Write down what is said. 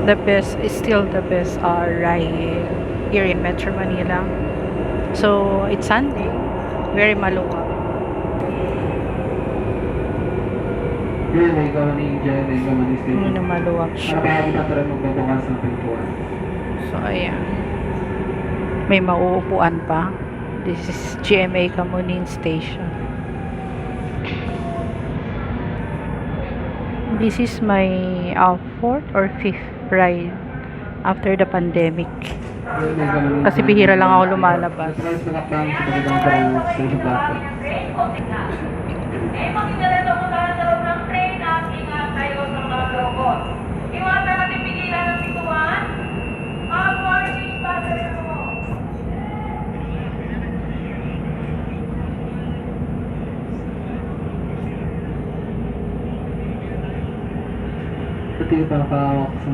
The best is still the best ride here in Metro Manila. So it's Sunday, very maluwag. Yun, may gawin dyan, may gawin station. Maluwag siya. Nakakabit na rin magbabakas ng pintuan. So ayan, may mauupuan pa. This is GMA Kamuning Station. This is my fourth or fifth ride after the pandemic. Kasi bihira lang ako lumalabas. Pati pa nakawak sa